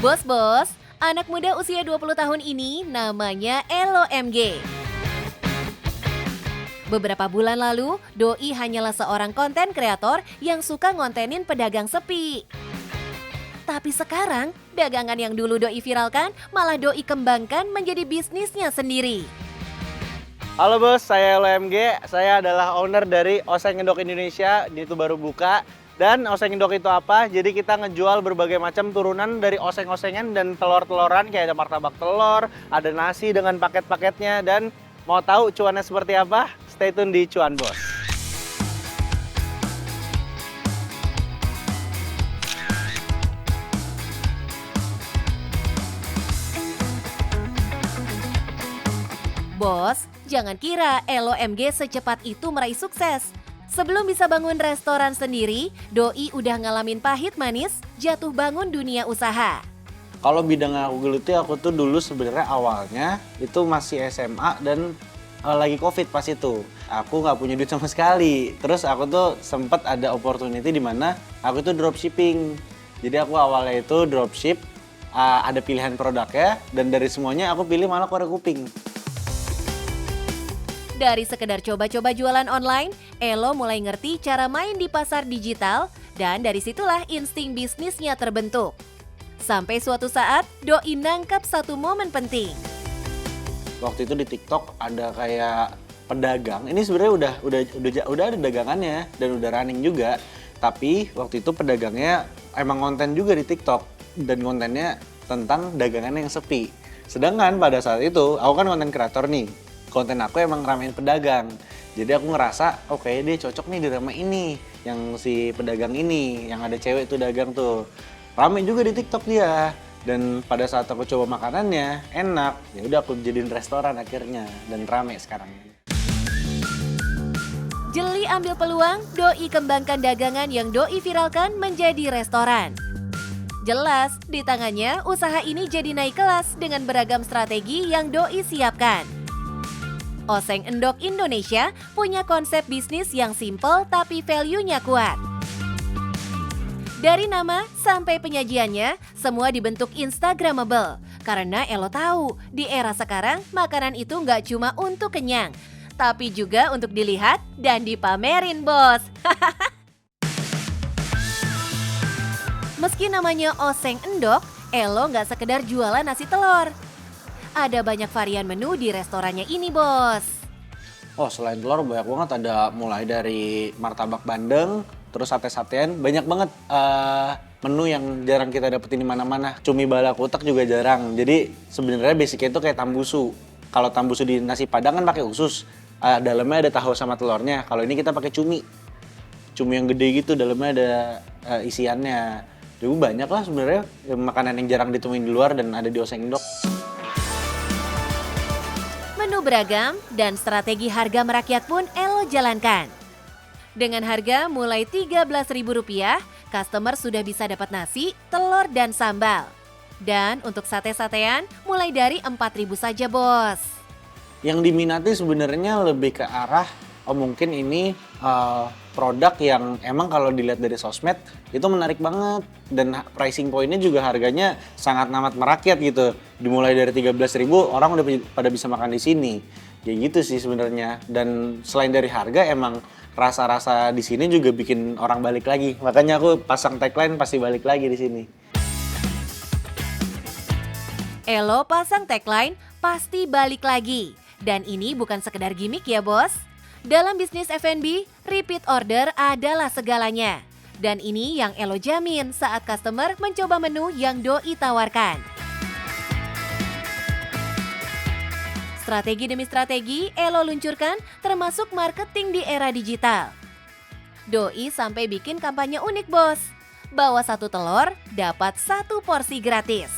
Bos-bos, anak muda usia 20 tahun ini namanya Elo MG. Beberapa bulan lalu, Doi hanyalah seorang konten kreator yang suka ngontenin pedagang sepi. Tapi sekarang, dagangan yang dulu Doi viralkan malah Doi kembangkan menjadi bisnisnya sendiri. Halo bos, saya LMG. Saya adalah owner dari Oseng Endok Indonesia. Ini tuh baru buka. Dan Oseng Endok itu apa? Jadi kita ngejual berbagai macam turunan dari oseng-osengan dan telur-teloran. Kayak ada martabak telur, ada nasi dengan paket-paketnya. Dan mau tahu cuannya seperti apa? Stay tune di Cuan Bos. Bos, jangan kira Elo MG secepat itu meraih sukses. Sebelum bisa bangun restoran sendiri, Doi udah ngalamin pahit manis, jatuh bangun dunia usaha. Kalau bidang yang aku geluti, aku tuh dulu sebenarnya awalnya itu masih SMA dan lagi COVID pas itu. Aku nggak punya duit sama sekali. Terus aku tuh sempet ada opportunity di mana aku tuh dropshipping. Jadi aku awalnya itu dropship, ada pilihan produknya dan dari semuanya aku pilih malah korek kuping. Dari sekedar coba-coba jualan online, Elo mulai ngerti cara main di pasar digital dan dari situlah insting bisnisnya terbentuk. Sampai suatu saat, Doi nangkap satu momen penting. Waktu itu di TikTok ada kayak pedagang. Ini sebenarnya udah ada dagangannya dan udah running juga. Tapi waktu itu pedagangnya emang konten juga di TikTok dan kontennya tentang dagangan yang sepi. Sedangkan pada saat itu aku kan konten kreator nih. Konten aku emang ramein pedagang. Jadi aku ngerasa oke, dia cocok nih di drama ini. Yang si pedagang ini, yang ada cewek tuh dagang tuh. Rame juga di TikTok dia. Dan pada saat aku coba makanannya, enak. Ya udah aku jadiin restoran akhirnya dan rame sekarang. Jeli ambil peluang, Doi kembangkan dagangan yang Doi viralkan menjadi restoran. Jelas, di tangannya usaha ini jadi naik kelas dengan beragam strategi yang Doi siapkan. Oseng Endok Indonesia punya konsep bisnis yang simple tapi value-nya kuat. Dari nama sampai penyajiannya, semua dibentuk Instagramable. Karena Elo tahu, di era sekarang makanan itu nggak cuma untuk kenyang, tapi juga untuk dilihat dan dipamerin, bos. Meski namanya Oseng Endok, Elo nggak sekedar jualan nasi telur. Ada banyak varian menu di restorannya ini, bos. Oh, selain telur banyak banget, ada mulai dari martabak bandeng, terus sate-satean, banyak banget menu yang jarang kita dapetin di mana-mana. Cumi balakutak juga jarang. Jadi sebenarnya basicnya itu kayak tambusu. Kalau tambusu di nasi Padang kan pakai usus. Dalamnya ada tahu sama telurnya. Kalau ini kita pakai cumi. Cumi yang gede gitu, dalamnya ada isiannya. Jadi banyak lah sebenarnya makanan yang jarang ditemuin di luar dan ada di Oseng Endok. Menu beragam dan strategi harga merakyat pun Elo jalankan. Dengan harga mulai Rp13.000, customer sudah bisa dapat nasi, telur, dan sambal. Dan untuk sate-satean mulai dari Rp4.000 saja, bos. Yang diminati sebenarnya lebih ke arah, mungkin ini produk yang emang kalau dilihat dari sosmed itu menarik banget. Dan pricing pointnya juga harganya sangat amat merakyat gitu. Dimulai dari 13.000 orang udah pada bisa makan di sini. Ya gitu sih sebenarnya. Dan selain dari harga emang rasa-rasa di sini juga bikin orang balik lagi. Makanya aku pasang tagline pasti balik lagi di sini. Elo pasang tagline pasti balik lagi. Dan ini bukan sekedar gimmick ya, bos. Dalam bisnis F&B, repeat order adalah segalanya. Dan ini yang Elo jamin saat customer mencoba menu yang Doi tawarkan. Strategi demi strategi Elo luncurkan termasuk marketing di era digital. Doi sampai bikin kampanye unik, bos. Bawa 1 telur, dapat 1 porsi gratis.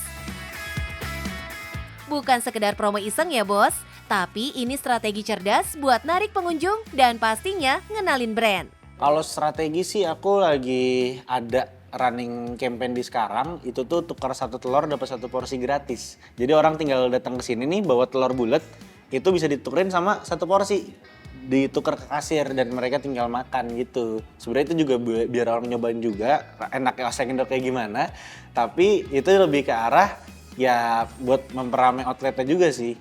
Bukan sekedar promo iseng ya, bos. Tapi ini strategi cerdas buat narik pengunjung dan pastinya ngenalin brand. Kalau strategi sih aku lagi ada running campaign di sekarang, itu tuh tukar 1 telur dapat 1 porsi gratis. Jadi orang tinggal datang ke sini nih bawa telur bulat, itu bisa ditukerin sama 1 porsi. ditukar ke kasir dan mereka tinggal makan gitu. Sebenarnya itu juga biar orang nyobain juga enaknya oseng endok kayak gimana. Tapi itu lebih ke arah ya buat memperamai outletnya juga sih.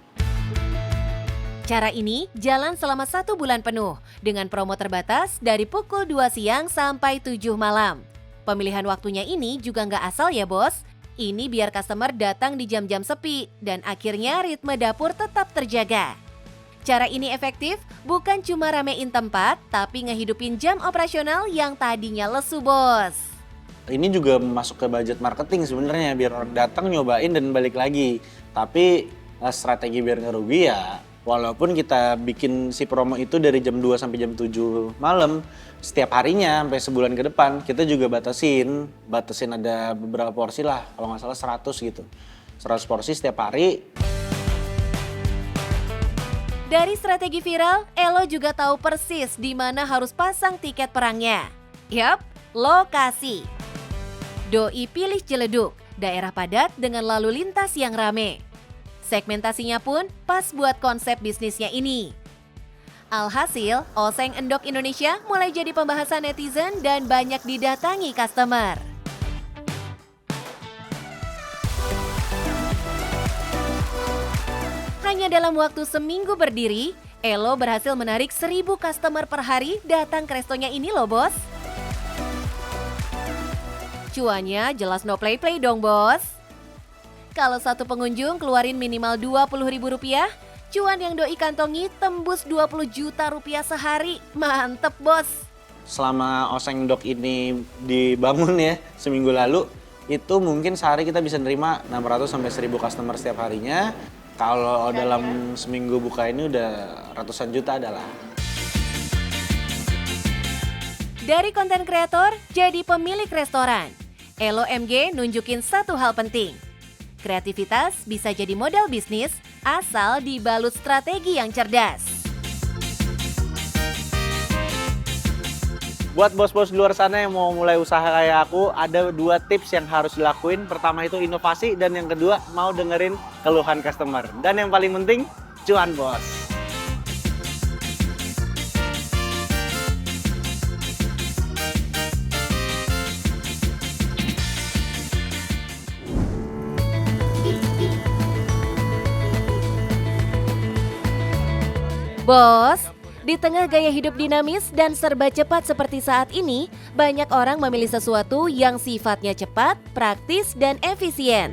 Cara ini jalan selama 1 bulan penuh dengan promo terbatas dari pukul 2 siang sampai 7 malam. Pemilihan waktunya ini juga nggak asal ya bos. Ini biar customer datang di jam-jam sepi dan akhirnya ritme dapur tetap terjaga. Cara ini efektif bukan cuma ramein tempat, tapi ngehidupin jam operasional yang tadinya lesu bos. Ini juga masuk ke budget marketing sebenarnya biar orang datang nyobain dan balik lagi. Tapi strategi biar nggak rugi ya walaupun kita bikin si promo itu dari jam 2 sampai jam 7 malam, setiap harinya sampai sebulan ke depan, kita juga batasin ada beberapa porsi lah, kalau nggak salah 100 gitu. 100 porsi setiap hari. Dari strategi viral, Elo juga tahu persis di mana harus pasang tiket perangnya. Yap, lokasi. Doi pilih Ciledug, daerah padat dengan lalu lintas yang rame. Segmentasinya pun pas buat konsep bisnisnya ini. Alhasil, oseng endok Indonesia mulai jadi pembahasan netizen dan banyak didatangi customer. Hanya dalam waktu seminggu berdiri, Elo berhasil menarik 1.000 customer per hari datang ke restonya ini loh bos. Cuannya jelas no play-play dong bos. Kalau satu pengunjung keluarin minimal Rp20.000, cuan yang doi kantongi tembus Rp20 juta sehari. Mantep bos. Selama oseng endok ini dibangun ya seminggu lalu, itu mungkin sehari kita bisa nerima 600 sampai 1.000 customer setiap harinya. Kalau dalam seminggu buka ini udah ratusan juta adalah. Dari konten kreator jadi pemilik restoran, Elo MG nunjukin satu hal penting. Kreativitas bisa jadi modal bisnis asal dibalut strategi yang cerdas. Buat bos-bos di luar sana yang mau mulai usaha kayak aku, ada 2 tips yang harus dilakuin. Pertama itu inovasi dan yang kedua mau dengerin keluhan customer. Dan yang paling penting, cuan bos. Bos, di tengah gaya hidup dinamis dan serba cepat seperti saat ini, banyak orang memilih sesuatu yang sifatnya cepat, praktis, dan efisien.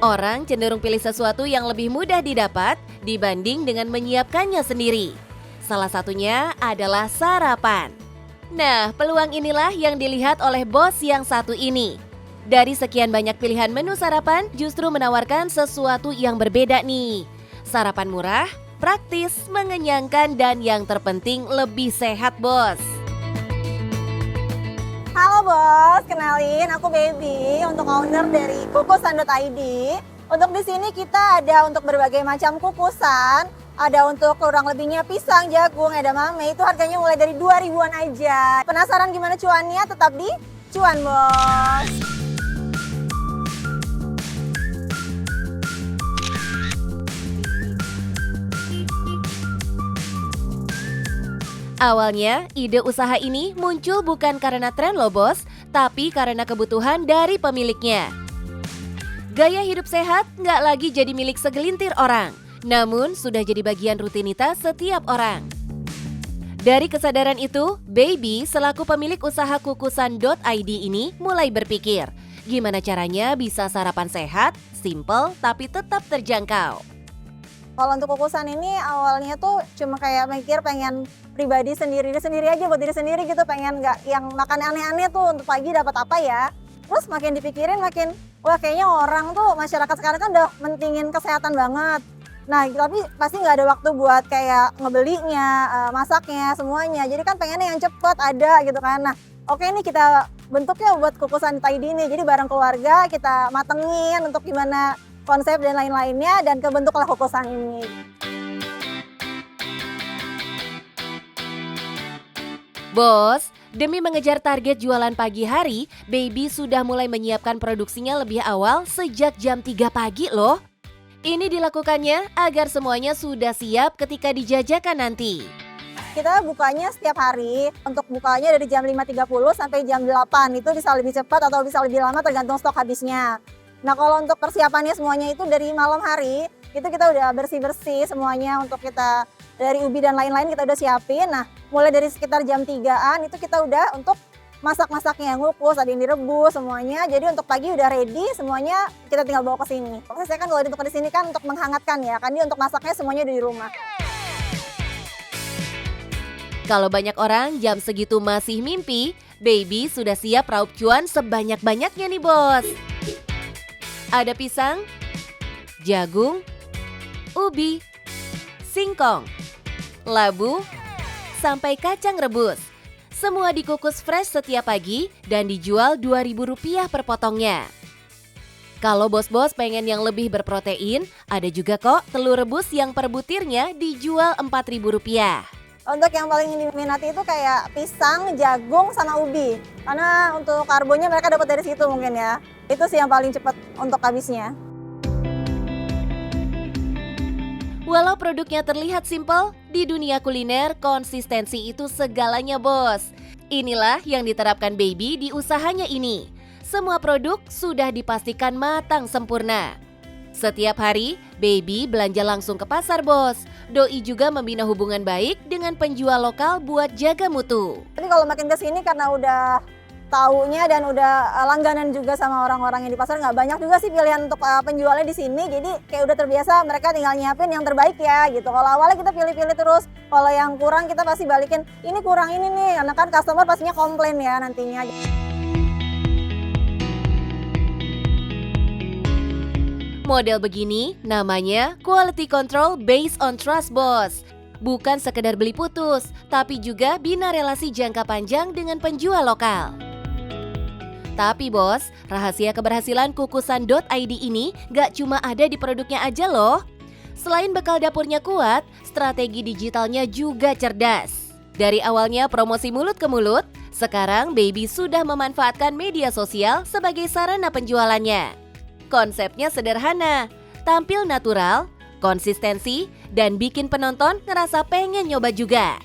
Orang cenderung pilih sesuatu yang lebih mudah didapat dibanding dengan menyiapkannya sendiri. Salah satunya adalah sarapan. Nah, peluang inilah yang dilihat oleh bos yang satu ini. Dari sekian banyak pilihan menu sarapan, justru menawarkan sesuatu yang berbeda nih. Sarapan murah, praktis, mengenyangkan, dan yang terpenting lebih sehat bos. Halo bos, kenalin aku Baby untuk owner dari kukusan.id. Untuk di sini kita ada untuk berbagai macam kukusan, ada untuk kurang lebihnya pisang, jagung, edamame, itu harganya mulai dari 2.000-an aja. Penasaran gimana cuannya? Tetap di Cuan Bos. Awalnya, ide usaha ini muncul bukan karena tren loh bos, tapi karena kebutuhan dari pemiliknya. Gaya hidup sehat nggak lagi jadi milik segelintir orang, namun sudah jadi bagian rutinitas setiap orang. Dari kesadaran itu, Baby selaku pemilik usaha kukusan.id ini mulai berpikir, gimana caranya bisa sarapan sehat, simple, tapi tetap terjangkau. Kalau untuk kukusan ini awalnya tuh cuma kayak mikir pengen pribadi sendiri aja buat diri sendiri gitu, pengen nggak yang makan aneh-aneh tuh untuk pagi dapat apa ya. Terus makin dipikirin makin wah kayaknya orang tuh masyarakat sekarang kan udah mentingin kesehatan banget. Nah tapi pasti nggak ada waktu buat kayak ngebelinya, masaknya semuanya. Jadi kan pengennya yang cepet ada gitu kan. Nah oke nih kita bentuknya buat kukusan.id ini. Jadi bareng keluarga kita matengin untuk gimana konsep dan lain-lainnya dan kebentuklah kukusan ini. Bos, demi mengejar target jualan pagi hari, Baby sudah mulai menyiapkan produksinya lebih awal sejak jam 3 pagi loh. Ini dilakukannya agar semuanya sudah siap ketika dijajakan nanti. Kita bukanya setiap hari, untuk bukanya dari jam 5.30 sampai jam 8, itu bisa lebih cepat atau bisa lebih lama tergantung stok habisnya. Nah kalau untuk persiapannya semuanya itu dari malam hari, itu kita udah bersih-bersih semuanya untuk kita dari ubi dan lain-lain kita udah siapin. Nah mulai dari sekitar jam 3-an itu kita udah untuk masak-masaknya, ngukus, ada yang direbus semuanya. Jadi untuk pagi udah ready semuanya, kita tinggal bawa ke sini. Prosesnya kan kalau ditukar di sini kan untuk menghangatkan ya, kan dia untuk masaknya semuanya udah di rumah. Kalau banyak orang jam segitu masih mimpi, Baby sudah siap raup cuan sebanyak-banyaknya nih bos. Ada pisang, jagung, ubi, singkong, labu, sampai kacang rebus. Semua dikukus fresh setiap pagi dan dijual Rp2.000 per potongnya. Kalau bos-bos pengen yang lebih berprotein, ada juga kok telur rebus yang per butirnya dijual Rp4.000. Untuk yang paling diminati itu kayak pisang, jagung, sama ubi. Karena untuk karbonya mereka dapat dari situ mungkin ya. Itu sih yang paling cepat untuk habisnya. Walau produknya terlihat simpel, di dunia kuliner konsistensi itu segalanya bos. Inilah yang diterapkan Baby di usahanya ini. Semua produk sudah dipastikan matang sempurna. Setiap hari, Baby belanja langsung ke pasar bos. Doi juga membina hubungan baik dengan penjual lokal buat jaga mutu. Tapi kalau makin ke sini karena udah taunya dan udah langganan juga sama orang-orang yang di pasar, nggak banyak juga sih pilihan untuk penjualnya di sini. Jadi kayak udah terbiasa mereka tinggal nyiapin yang terbaik ya gitu. Kalau awalnya kita pilih-pilih terus, kalau yang kurang kita pasti balikin, ini kurang ini nih. Karena kan customer pastinya komplain ya nantinya. Model begini namanya quality control based on trust bos. Bukan sekedar beli putus, tapi juga bina relasi jangka panjang dengan penjual lokal. Tapi bos, rahasia keberhasilan kukusan.id ini gak cuma ada di produknya aja loh. Selain bekal dapurnya kuat, strategi digitalnya juga cerdas. Dari awalnya promosi mulut ke mulut, sekarang Baby sudah memanfaatkan media sosial sebagai sarana penjualannya. Konsepnya sederhana, tampil natural, konsistensi, dan bikin penonton ngerasa pengen nyoba juga.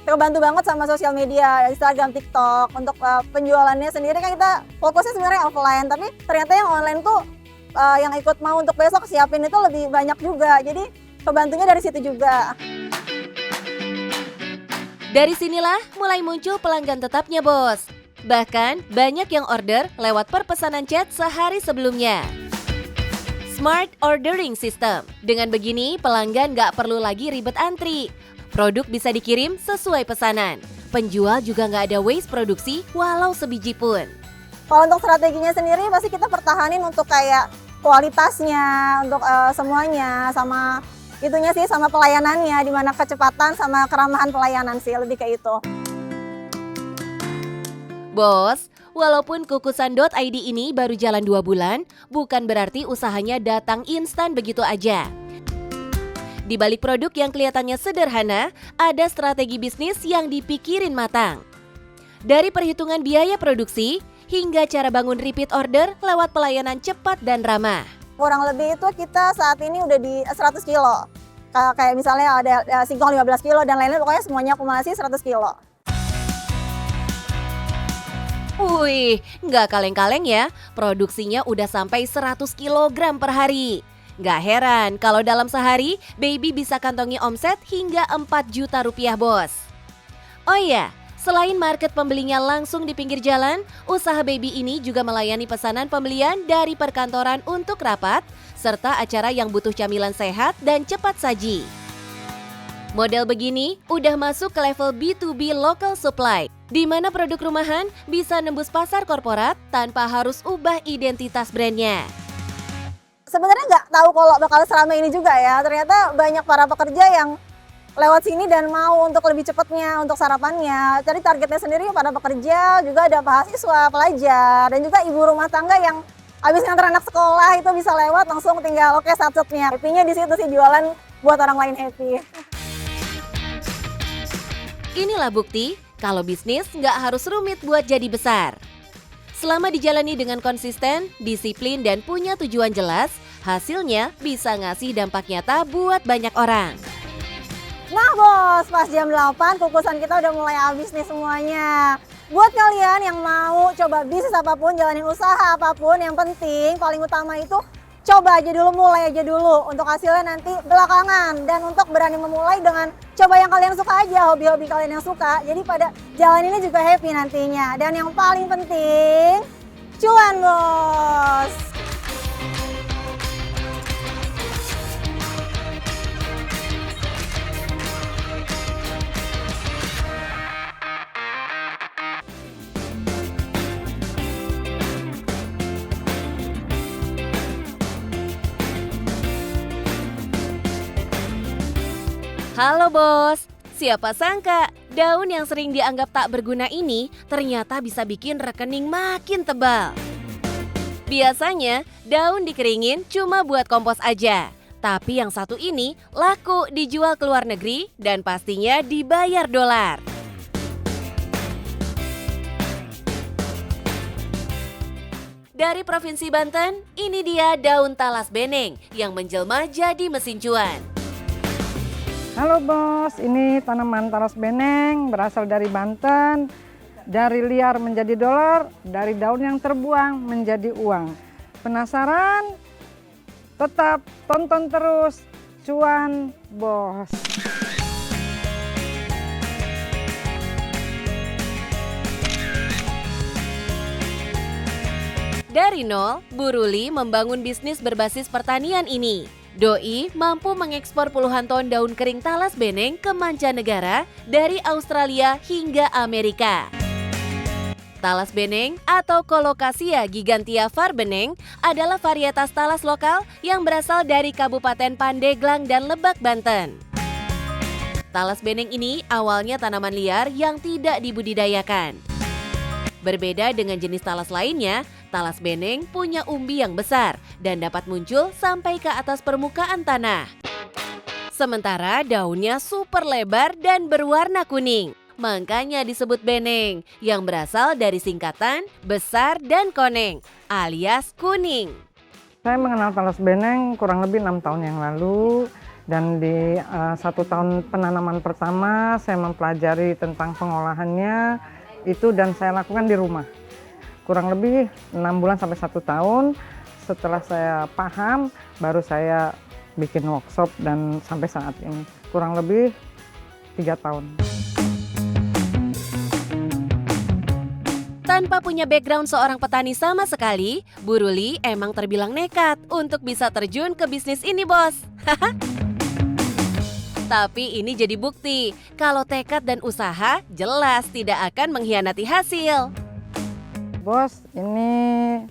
Terbantu banget sama sosial media, Instagram, TikTok. Untuk penjualannya sendiri kan kita fokusnya sebenarnya offline, tapi ternyata yang online tuh yang ikut mau untuk besok siapin itu lebih banyak juga. Jadi kebantunya dari situ juga. Dari sinilah mulai muncul pelanggan tetapnya bos. Bahkan banyak yang order lewat perpesanan chat sehari sebelumnya. Smart Ordering System. Dengan begini, pelanggan nggak perlu lagi ribet antri. Produk bisa dikirim sesuai pesanan. Penjual juga nggak ada waste produksi walau sebiji pun. Kalau untuk strateginya sendiri pasti kita pertahanin untuk kayak kualitasnya, untuk semuanya, sama itunya sih, sama pelayanannya, di mana kecepatan sama keramahan pelayanan sih, lebih kayak itu. Bos, walaupun kukusan.id ini baru jalan 2 bulan, bukan berarti usahanya datang instan begitu aja. Di balik produk yang kelihatannya sederhana, ada strategi bisnis yang dipikirin matang. Dari perhitungan biaya produksi, hingga cara bangun repeat order lewat pelayanan cepat dan ramah. Kurang lebih itu kita saat ini udah di 100 kilo. Kayak misalnya ada singkong 15 kilo dan lain-lain, pokoknya semuanya akumulasi 100 kilo. Wih, nggak kaleng-kaleng ya, produksinya udah sampai 100 kg per hari. Nggak heran kalau dalam sehari, Baby bisa kantongi omset hingga 4 juta rupiah bos. Oh iya, selain market pembelinya langsung di pinggir jalan, usaha Baby ini juga melayani pesanan pembelian dari perkantoran untuk rapat, serta acara yang butuh camilan sehat dan cepat saji. Model begini udah masuk ke level B2B local supply, di mana produk rumahan bisa nembus pasar korporat tanpa harus ubah identitas brandnya. Sebenarnya nggak tahu kalau bakal seramai ini juga ya. Ternyata banyak para pekerja yang lewat sini dan mau untuk lebih cepatnya untuk sarapannya. Jadi targetnya sendiri para pekerja, juga ada mahasiswa, pelajar, dan juga ibu rumah tangga yang habis nganter anak sekolah itu bisa lewat langsung tinggal oke satsetnya. Happy-nya di situ sih, jualan buat orang lain happy. Inilah bukti kalau bisnis nggak harus rumit buat jadi besar. Selama dijalani dengan konsisten, disiplin, dan punya tujuan jelas, hasilnya bisa ngasih dampak nyata buat banyak orang. Nah bos, pas jam 8 kukusan kita udah mulai habis nih semuanya. Buat kalian yang mau coba bisnis apapun, jalanin usaha apapun, yang penting paling utama itu coba aja dulu, mulai aja dulu. Untuk hasilnya nanti belakangan. Dan untuk berani memulai dengan coba yang kalian suka aja, hobi-hobi kalian yang suka. Jadi pada jalan ini juga happy nantinya. Dan yang paling penting, cuan bos. Halo bos, siapa sangka daun yang sering dianggap tak berguna ini ternyata bisa bikin rekening makin tebal. Biasanya daun dikeringin cuma buat kompos aja, tapi yang satu ini laku dijual ke luar negeri dan pastinya dibayar dolar. Dari Provinsi Banten, ini dia daun talas beneng yang menjelma jadi mesin cuan. Halo bos, ini tanaman talas beneng berasal dari Banten. Dari liar menjadi dolar, dari daun yang terbuang menjadi uang. Penasaran? Tetap tonton terus, cuan bos. Dari nol, Bu Ruli membangun bisnis berbasis pertanian ini. Doi mampu mengekspor puluhan ton daun kering talas beneng ke mancanegara dari Australia hingga Amerika. Talas beneng atau Colocasia gigantea var beneng adalah varietas talas lokal yang berasal dari Kabupaten Pandeglang dan Lebak, Banten. Talas beneng ini awalnya tanaman liar yang tidak dibudidayakan. Berbeda dengan jenis talas lainnya, talas beneng punya umbi yang besar dan dapat muncul sampai ke atas permukaan tanah. Sementara daunnya super lebar dan berwarna kuning. Makanya disebut beneng, yang berasal dari singkatan besar dan koneng, alias kuning. Saya mengenal talas beneng kurang lebih 6 tahun yang lalu. Dan di 1 tahun penanaman pertama saya mempelajari tentang pengolahannya itu dan saya lakukan di rumah. Kurang lebih 6 bulan sampai 1 tahun. Setelah saya paham, baru saya bikin workshop dan sampai saat ini. Kurang lebih 3 tahun. Tanpa punya background seorang petani sama sekali, Bu Ruli emang terbilang nekat untuk bisa terjun ke bisnis ini, bos. Tapi ini jadi bukti kalau tekad dan usaha jelas tidak akan mengkhianati hasil. Bos, ini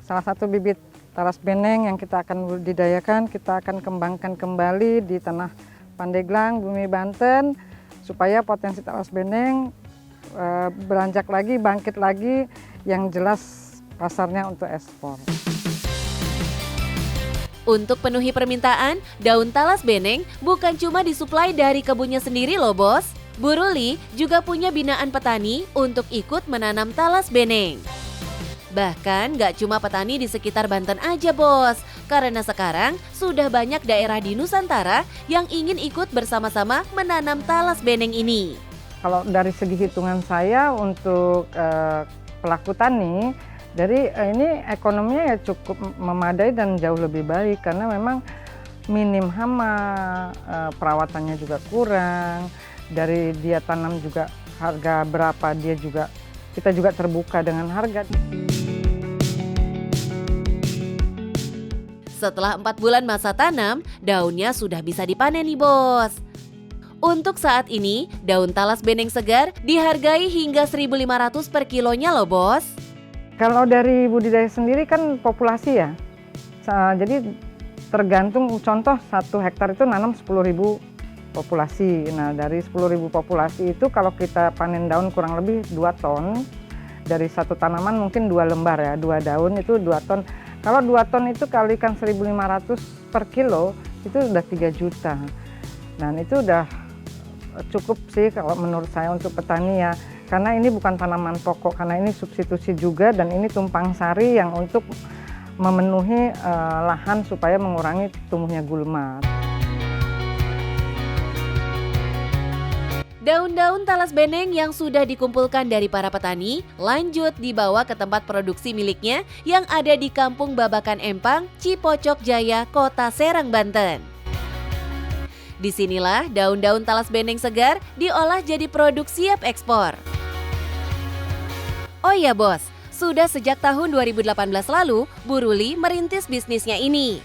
salah satu bibit talas beneng yang kita akan budidayakan, kita akan kembangkan kembali di tanah Pandeglang, Bumi Banten, supaya potensi talas beneng beranjak lagi, bangkit lagi, yang jelas pasarnya untuk ekspor. Untuk penuhi permintaan, daun talas beneng bukan cuma disuplai dari kebunnya sendiri loh bos. Bu Ruli juga punya binaan petani untuk ikut menanam talas beneng. Bahkan gak cuma petani di sekitar Banten aja bos, karena sekarang sudah banyak daerah di Nusantara yang ingin ikut bersama-sama menanam talas beneng ini. Kalau dari segi hitungan saya untuk pelaku tani, dari ini ekonominya ya cukup memadai dan jauh lebih baik karena memang minim hama, perawatannya juga kurang, dari dia tanam juga harga berapa dia juga, kita juga terbuka dengan harga. Setelah 4 bulan masa tanam, daunnya sudah bisa dipanen nih bos. Untuk saat ini, daun talas beneng segar dihargai hingga 1.500 per kilonya loh bos. Kalau dari budidaya sendiri kan populasi ya, jadi tergantung contoh 1 hektar itu nanam 10.000 populasi. Nah dari 10.000 populasi itu kalau kita panen daun kurang lebih 2 ton, dari 1 tanaman mungkin 2 lembar ya, 2 daun itu 2 ton. Kalau 2 ton itu kalikan 1.500 per kilo itu udah 3 juta. Dan itu udah cukup sih kalau menurut saya untuk petani ya. Karena ini bukan tanaman pokok, karena ini substitusi juga dan ini tumpang sari yang untuk memenuhi lahan supaya mengurangi tumbuhnya gulma. Daun-daun talas beneng yang sudah dikumpulkan dari para petani lanjut dibawa ke tempat produksi miliknya yang ada di Kampung Babakan Empang, Cipocok Jaya, Kota Serang, Banten. Disinilah daun-daun talas beneng segar diolah jadi produk siap ekspor. Oh iya bos, sudah sejak tahun 2018 lalu, Bu Ruli merintis bisnisnya ini.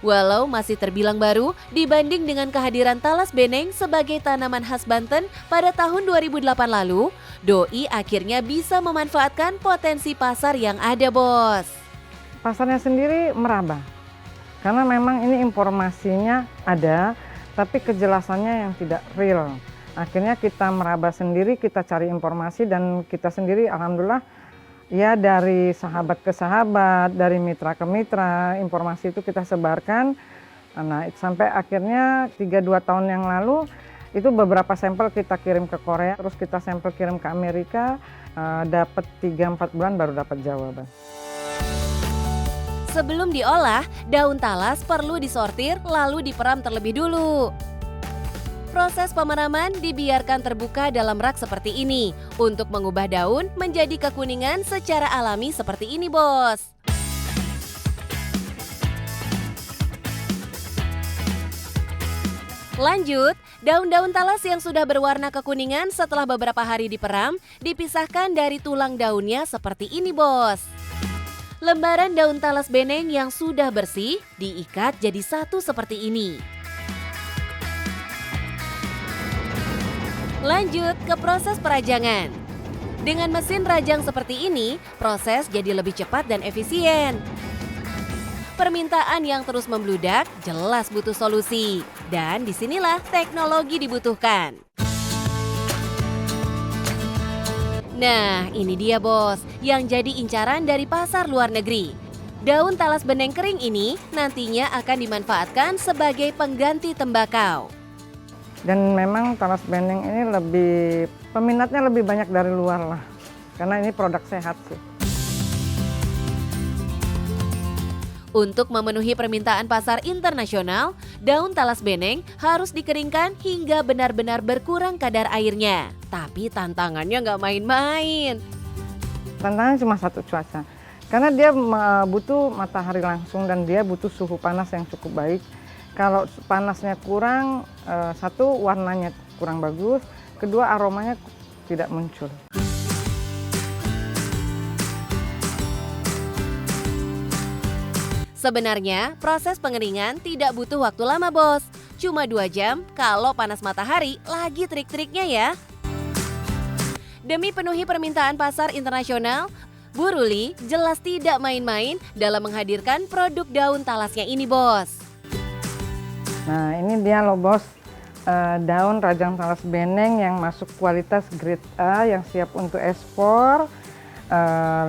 Walau masih terbilang baru dibanding dengan kehadiran talas beneng sebagai tanaman khas Banten pada tahun 2008 lalu, Doi akhirnya bisa memanfaatkan potensi pasar yang ada, bos. Pasarnya sendiri meraba, karena memang ini informasinya ada, tapi kejelasannya yang tidak real. Akhirnya kita meraba sendiri, kita cari informasi dan kita sendiri alhamdulillah ya dari sahabat ke sahabat, dari mitra ke mitra, informasi itu kita sebarkan. Nah, sampai akhirnya 3-2 tahun yang lalu itu beberapa sampel kita kirim ke Korea, terus kita sampel kirim ke Amerika, dapat 3-4 bulan baru dapat jawaban. Sebelum diolah, daun talas perlu disortir lalu diperam terlebih dulu. Proses pemeraman dibiarkan terbuka dalam rak seperti ini untuk mengubah daun menjadi kekuningan secara alami seperti ini, bos. Lanjut, daun-daun talas yang sudah berwarna kekuningan setelah beberapa hari diperam dipisahkan dari tulang daunnya seperti ini, bos. Lembaran daun talas beneng yang sudah bersih diikat jadi satu seperti ini. Lanjut ke proses perajangan. Dengan mesin rajang seperti ini, proses jadi lebih cepat dan efisien. Permintaan yang terus membludak jelas butuh solusi. Dan disinilah teknologi dibutuhkan. Nah, ini dia bos, yang jadi incaran dari pasar luar negeri. Daun talas beneng kering ini nantinya akan dimanfaatkan sebagai pengganti tembakau. Dan memang talas beneng ini peminatnya lebih banyak dari luar lah, karena ini produk sehat sih. Untuk memenuhi permintaan pasar internasional, daun talas beneng harus dikeringkan hingga benar-benar berkurang kadar airnya. Tapi tantangannya nggak main-main. Tantangannya cuma satu, cuaca. Karena dia butuh matahari langsung dan dia butuh suhu panas yang cukup baik. Kalau panasnya kurang, satu warnanya kurang bagus, kedua aromanya tidak muncul. Sebenarnya proses pengeringan tidak butuh waktu lama bos, cuma 2 jam kalau panas matahari lagi trik-triknya ya. Demi penuhi permintaan pasar internasional, Bu Ruli jelas tidak main-main dalam menghadirkan produk daun talasnya ini bos. Nah ini dia loh bos, daun rajang talas beneng yang masuk kualitas grade A yang siap untuk ekspor.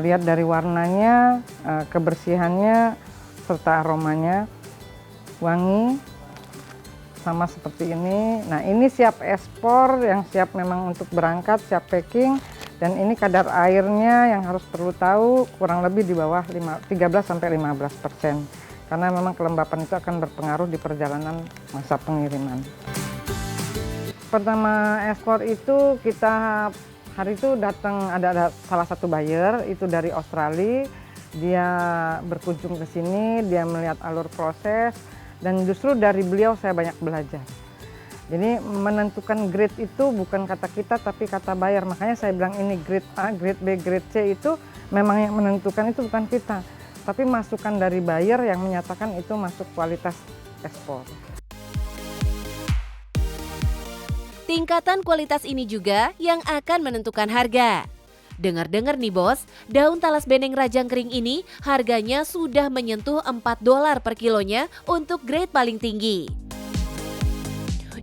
Lihat dari warnanya, kebersihannya, serta aromanya, wangi, sama seperti ini. Nah ini siap ekspor, yang siap memang untuk berangkat, siap packing. Dan ini kadar airnya yang harus perlu tahu kurang lebih di bawah 13-15%. Karena memang kelembapan itu akan berpengaruh di perjalanan masa pengiriman. Pertama ekspor itu kita hari itu datang ada salah satu buyer itu dari Australia. Dia berkunjung ke sini, dia melihat alur proses dan justru dari beliau saya banyak belajar. Jadi menentukan grade itu bukan kata kita tapi kata buyer. Makanya saya bilang ini grade A, grade B, grade C itu memang yang menentukan itu bukan kita. Tapi masukan dari buyer yang menyatakan itu masuk kualitas ekspor. Tingkatan kualitas ini juga yang akan menentukan harga. Dengar-dengar nih bos, daun talas beneng rajang kering ini harganya sudah menyentuh $4 per kilonya untuk grade paling tinggi.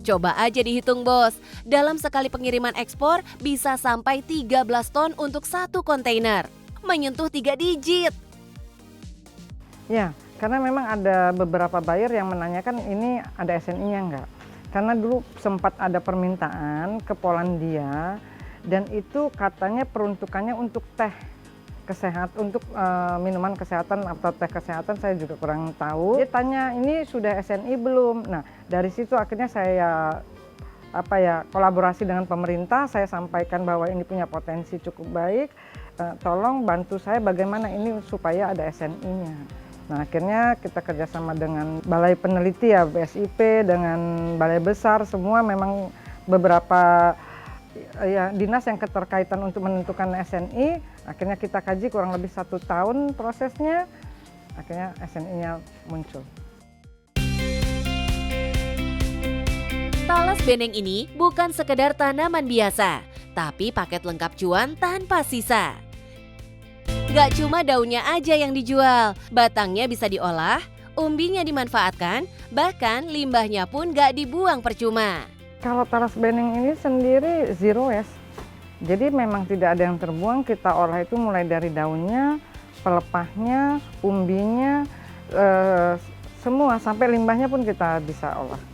Coba aja dihitung bos, dalam sekali pengiriman ekspor bisa sampai 13 ton untuk satu kontainer. Menyentuh 3 digit. Ya, karena memang ada beberapa buyer yang menanyakan ini ada SNI-nya enggak. Karena dulu sempat ada permintaan ke Polandia dan itu katanya peruntukannya untuk teh kesehatan, untuk minuman kesehatan atau teh kesehatan, saya juga kurang tahu. Dia tanya ini sudah SNI belum? Nah dari situ akhirnya saya kolaborasi dengan pemerintah. Saya sampaikan bahwa ini punya potensi cukup baik. Tolong bantu saya bagaimana ini supaya ada SNI-nya. Nah, akhirnya kita kerjasama dengan balai peneliti ya, BSIP, dengan balai besar, semua memang beberapa dinas yang keterkaitan untuk menentukan SNI. Akhirnya kita kaji kurang lebih 1 tahun prosesnya, akhirnya SNI-nya muncul. Talas Beneng ini bukan sekedar tanaman biasa, tapi paket lengkap cuan tanpa sisa. Gak cuma daunnya aja yang dijual, batangnya bisa diolah, umbinya dimanfaatkan, bahkan limbahnya pun gak dibuang percuma. Kalau talas beneng ini sendiri zero waste, jadi memang tidak ada yang terbuang. Kita olah itu mulai dari daunnya, pelepahnya, umbinya, semua sampai limbahnya pun kita bisa olah.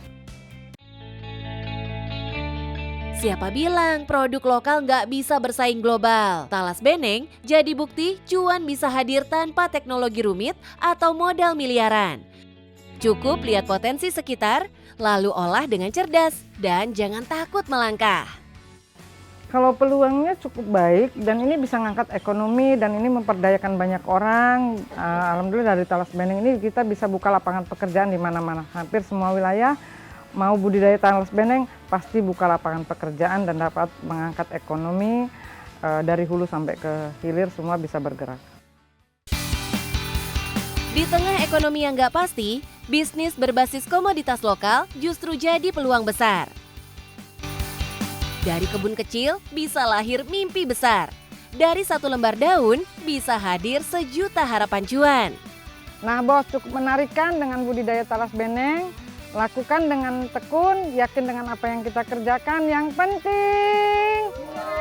Siapa bilang produk lokal nggak bisa bersaing global? Talas Beneng jadi bukti cuan bisa hadir tanpa teknologi rumit atau modal miliaran. Cukup lihat potensi sekitar, lalu olah dengan cerdas, dan jangan takut melangkah. Kalau peluangnya cukup baik dan ini bisa ngangkat ekonomi dan ini memperdayakan banyak orang. Alhamdulillah dari Talas Beneng ini kita bisa buka lapangan pekerjaan di mana-mana. Hampir semua wilayah mau budidaya talas beneng pasti buka lapangan pekerjaan dan dapat mengangkat ekonomi dari hulu sampai ke hilir, semua bisa bergerak. Di tengah ekonomi yang nggak pasti, bisnis berbasis komoditas lokal justru jadi peluang besar. Dari kebun kecil bisa lahir mimpi besar. Dari 1 lembar daun bisa hadir sejuta harapan cuan. Nah bos, cukup menarikan dengan budidaya talas beneng. Lakukan dengan tekun, yakin dengan apa yang kita kerjakan. Yang penting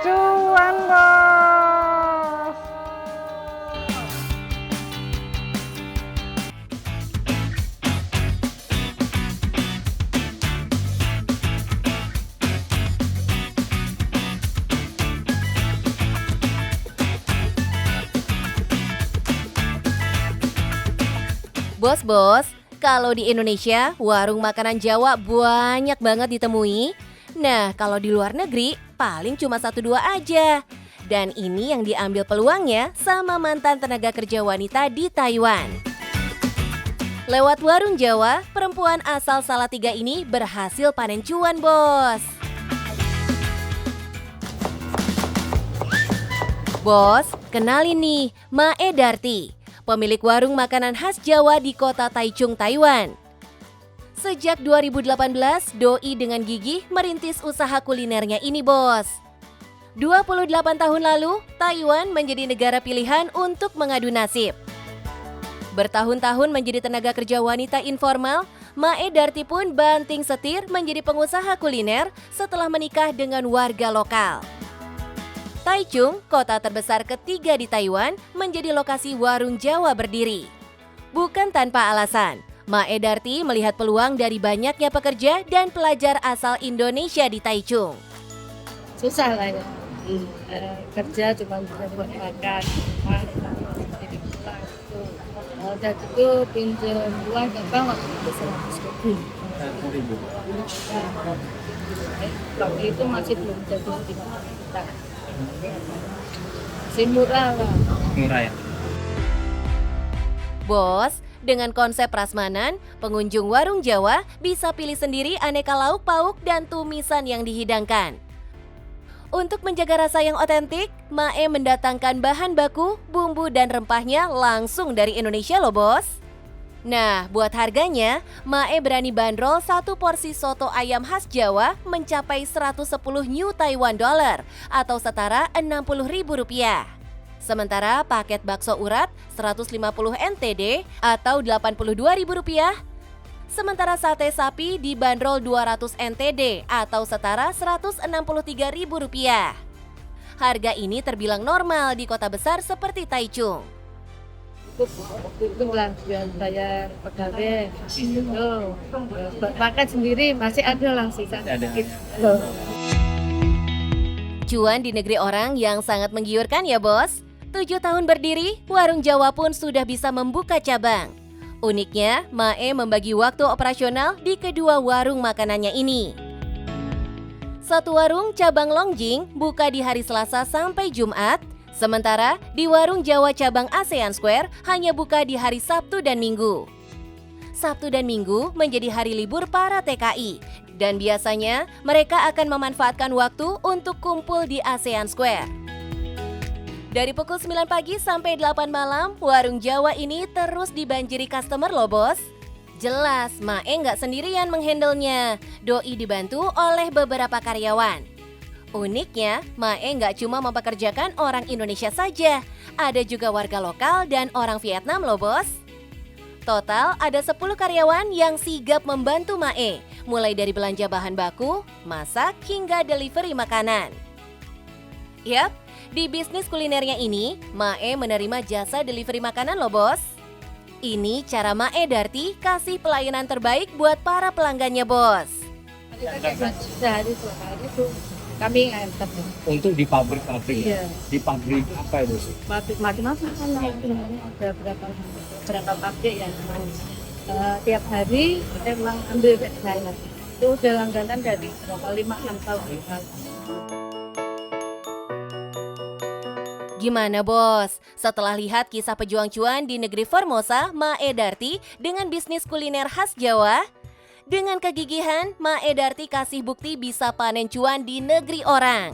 cuan bos. Bos-bos, kalau di Indonesia, warung makanan Jawa banyak banget ditemui. Nah, kalau di luar negeri, paling cuma 1-2 aja. Dan ini yang diambil peluangnya sama mantan tenaga kerja wanita di Taiwan. Lewat warung Jawa, perempuan asal Salatiga ini berhasil panen cuan, bos. Bos, kenalin nih, Mae Darti, pemilik warung makanan khas Jawa di kota Taichung, Taiwan. Sejak 2018, Doi dengan gigih merintis usaha kulinernya ini, bos. 28 tahun lalu, Taiwan menjadi negara pilihan untuk mengadu nasib. Bertahun-tahun menjadi tenaga kerja wanita informal, Mae Darti pun banting setir menjadi pengusaha kuliner setelah menikah dengan warga lokal. Taichung, kota terbesar ketiga di Taiwan, menjadi lokasi warung Jawa berdiri. Bukan tanpa alasan, Mae Darti melihat peluang dari banyaknya pekerja dan pelajar asal Indonesia di Taichung. Susah lah ya, kerja cuma bisa buat makan, jadi pulang itu. Udah gitu pinjam uang gampang waktu itu 100.000. Waktu itu masih belum jadi 5 juta. Masih murah lah. Murah ya? Bos, dengan konsep prasmanan, pengunjung warung Jawa bisa pilih sendiri aneka lauk pauk dan tumisan yang dihidangkan. Untuk menjaga rasa yang otentik, Mae mendatangkan bahan baku, bumbu dan rempahnya langsung dari Indonesia loh, bos. Nah, buat harganya, Mae berani bandrol 1 porsi soto ayam khas Jawa mencapai 110 New Taiwan Dollar atau setara Rp60.000. Sementara paket bakso urat 150 NTD atau Rp82.000. Sementara sate sapi dibanderol 200 NTD atau setara Rp163.000. Harga ini terbilang normal di kota besar seperti Taichung. Itu lah biar bayar pegawai itu. Makan sendiri masih ada lah sisa sedikit. Cuan di negeri orang yang sangat menggiurkan ya, bos. 7 tahun berdiri, warung Jawa pun sudah bisa membuka cabang. Uniknya, Mae membagi waktu operasional di kedua warung makanannya ini. Satu warung cabang Longjing buka di hari Selasa sampai Jumat, sementara di warung Jawa cabang ASEAN Square hanya buka di hari Sabtu dan Minggu. Sabtu dan Minggu menjadi hari libur para TKI, dan biasanya mereka akan memanfaatkan waktu untuk kumpul di ASEAN Square. Dari pukul 9 pagi sampai 8 malam, warung Jawa ini terus dibanjiri customer loh bos. Jelas, Mae nggak sendirian menghandlenya. Doi dibantu oleh beberapa karyawan. Uniknya, Mae nggak cuma mempekerjakan orang Indonesia saja. Ada juga warga lokal dan orang Vietnam loh bos. Total ada 10 karyawan yang sigap membantu Mae. Mulai dari belanja bahan baku, masak, hingga delivery makanan. Yap, di bisnis kulinernya ini, Mae menerima jasa delivery makanan loh bos. Ini cara Mae Darti kasih pelayanan terbaik buat para pelanggannya bos. Sehari 2 hari tuh kami ngantar. Untuk di pabrik-pabrik. Iya. Di pabrik apa itu? Pabrik macam-macam kan ada berapa pabrik yang tiap hari emang ambil dari saya. Itu udah langganan dari berapa 5-6 tahun. Gimana bos? Setelah lihat kisah pejuang cuan di negeri Formosa, Mae Darti dengan bisnis kuliner khas Jawa, dengan kegigihan, Mae Darti kasih bukti bisa panen cuan di negeri orang.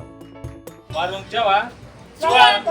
Warung Jawa, cuan